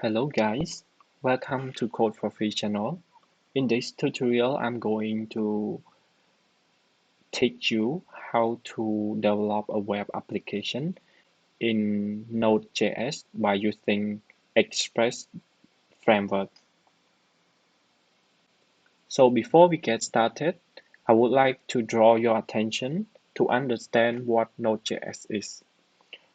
Hello guys, welcome to Code for Free channel. In this tutorial, I'm going to teach you how to develop a web application in Node.js by using Express framework. So before we get started, I would like to draw your attention to understand what Node.js is.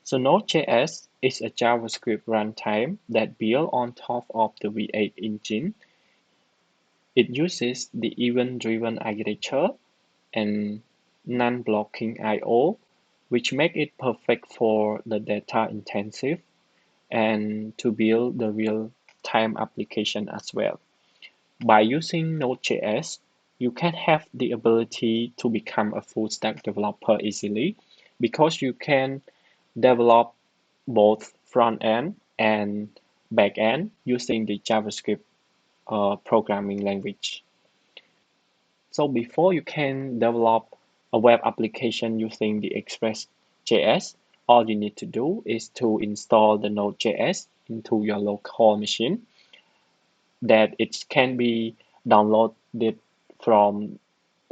So Node.js is a JavaScript runtime that builds on top of the V8 engine. It uses the event-driven architecture and non-blocking I/O, which make it perfect for the data-intensive and to build the real-time application as well. By using Node.js, you can have the ability to become a full-stack developer easily because you can develop both front-end and back-end using the JavaScript programming language. So before you can develop a web application using the Express.js, all you need to do is to install the Node.js into your local machine. That it can be downloaded from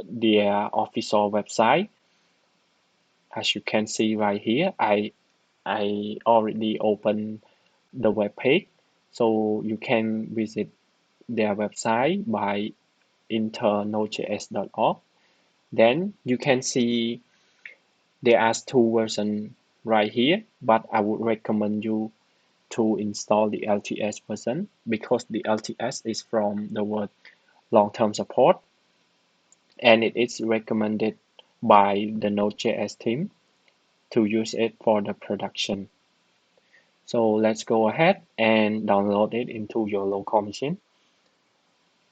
their official website. As you can see right here, I already opened the web page, so you can visit their website by enter nodejs.org. Then you can see there are two versions right here, but I would recommend you to install the LTS version because the LTS is from the word long-term support and it is recommended by the Node.js team to use it for the production. So let's go ahead and download it into your local machine.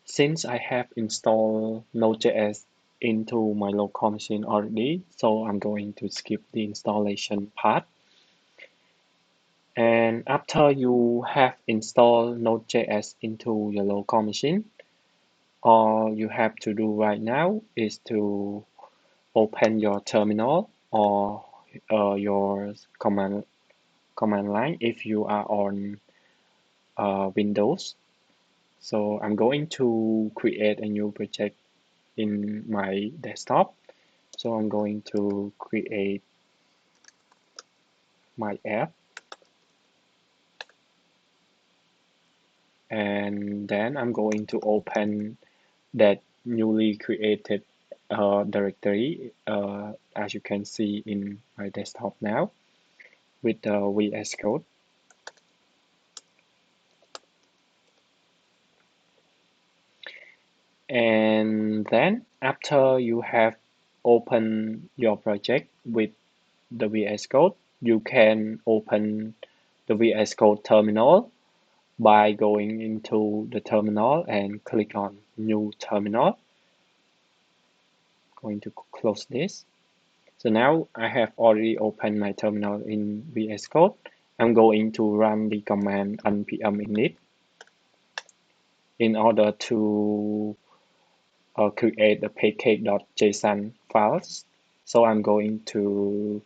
Since I have installed Node.js into my local machine already, so I'm going to skip the installation part. And after you have installed Node.js into your local machine, all you have to do right now is to open your terminal or your command line if you are on Windows. So I'm going to create a new project in my desktop. So I'm going to create my app and then I'm going to open that newly created directory as you can see in my desktop now with the VS Code. And then after you have opened your project with the VS Code, you can open the VS Code terminal by going into the terminal and click on New Terminal. Going to close this. So now I have already opened my terminal in VS Code. I'm going to run the command npm init in order to create the package.json files. So I'm going to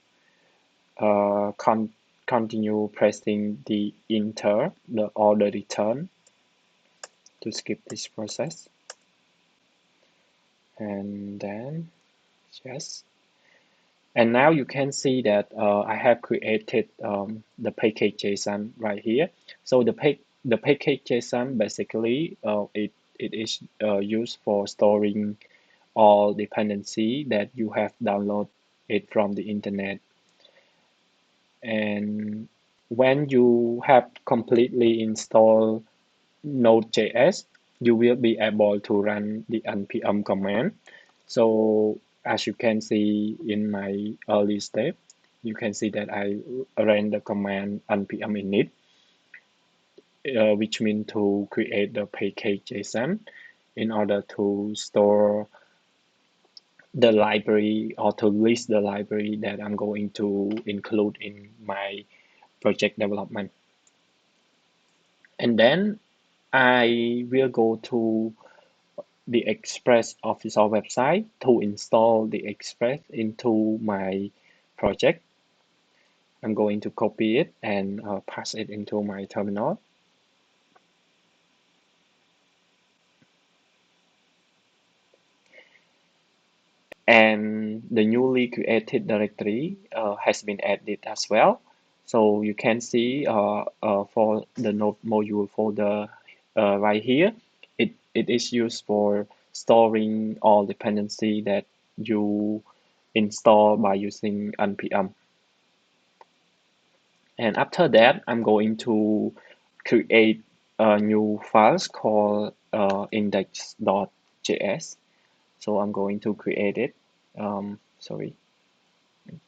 continue pressing the enter or the return to skip this process. And then yes. And now you can see that I have created the package.json right here. So the package.json basically it is used for storing all dependency that you have downloaded it from the internet. And when you have completely installed Node.js, you will be able to run the npm command. So as you can see in my early step, you can see that I ran the command npm init, which means to create the package.json in order to store the library or to list the library that I'm going to include in my project development. And then I will go to the Express official website to install the Express into my project. I'm going to copy it and paste it into my terminal. and the newly created directory has been added as well. So you can see for the node module folder right here, it is used for storing all dependency that you install by using npm. And after that, I'm going to create a new files called index.js. So I'm going to create it. Sorry,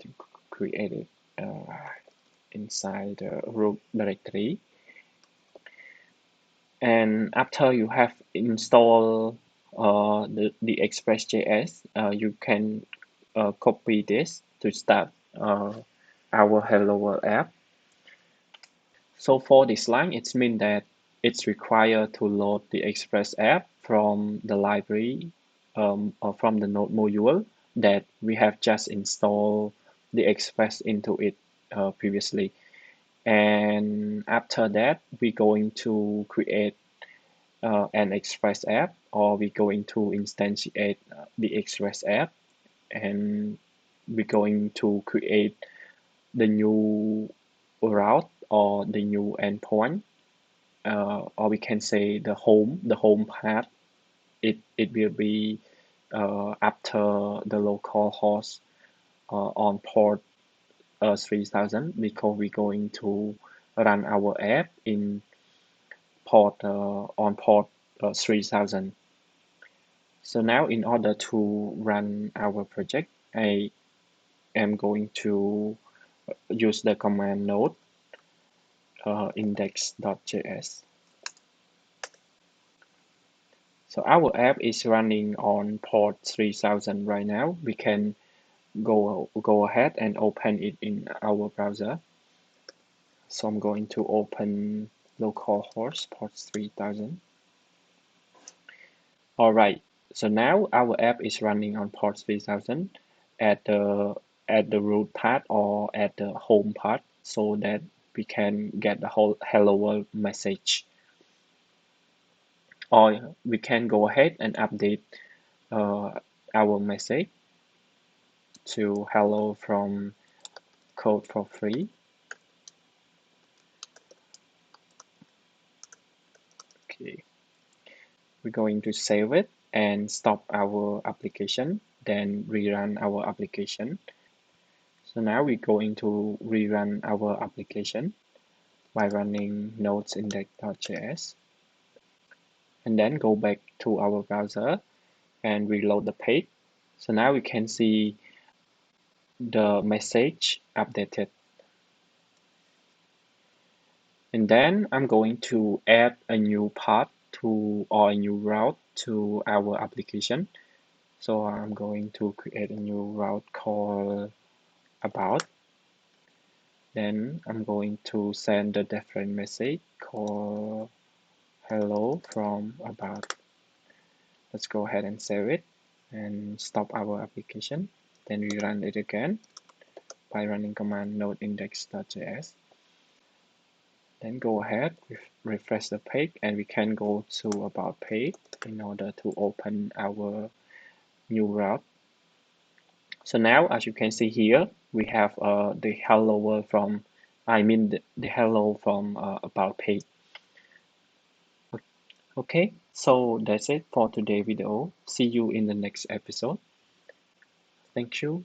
to create it inside the root directory. And after you have installed the express.js, you can copy this to start our Hello World app. So for this line, it means that it's required to load the Express app from the library or from the Node module that we have just installed the Express into it previously. And after that, we're going to create an Express app, or we're going to instantiate the Express app, and we're going to create the new route or the new endpoint, or we can say the home path. It will be after the local host on port 3000, because we're going to run our app in port on port 3000. So now in order to run our project, I am going to use the command node index.js. So our app is running on port 3000 right now. We can go ahead and open it in our browser. So I'm going to open localhost port 3000. All right. So now our app is running on port 3000 at the root path or at the home path, so that we can get the whole hello world message. Or we can go ahead and update our message to hello from code for free. Okay, we're going to save it and stop our application, then rerun our application. So now we're going to rerun our application by running nodes index.js, and then go back to our browser and reload the page. So now we can see the message updated. And then I'm going to add a new path to or a new route to our application. So I'm going to create a new route called about. Then I'm going to send a different message called hello from about. Let's go ahead and save it and stop our application. Then we run it again by running command node index.js. Then go ahead, refresh the page, and we can go to about page in order to open our new route. So now, as you can see here, we have the hello world from, the hello from about page. Okay, so that's it for today's video. See you in the next episode. Thank you.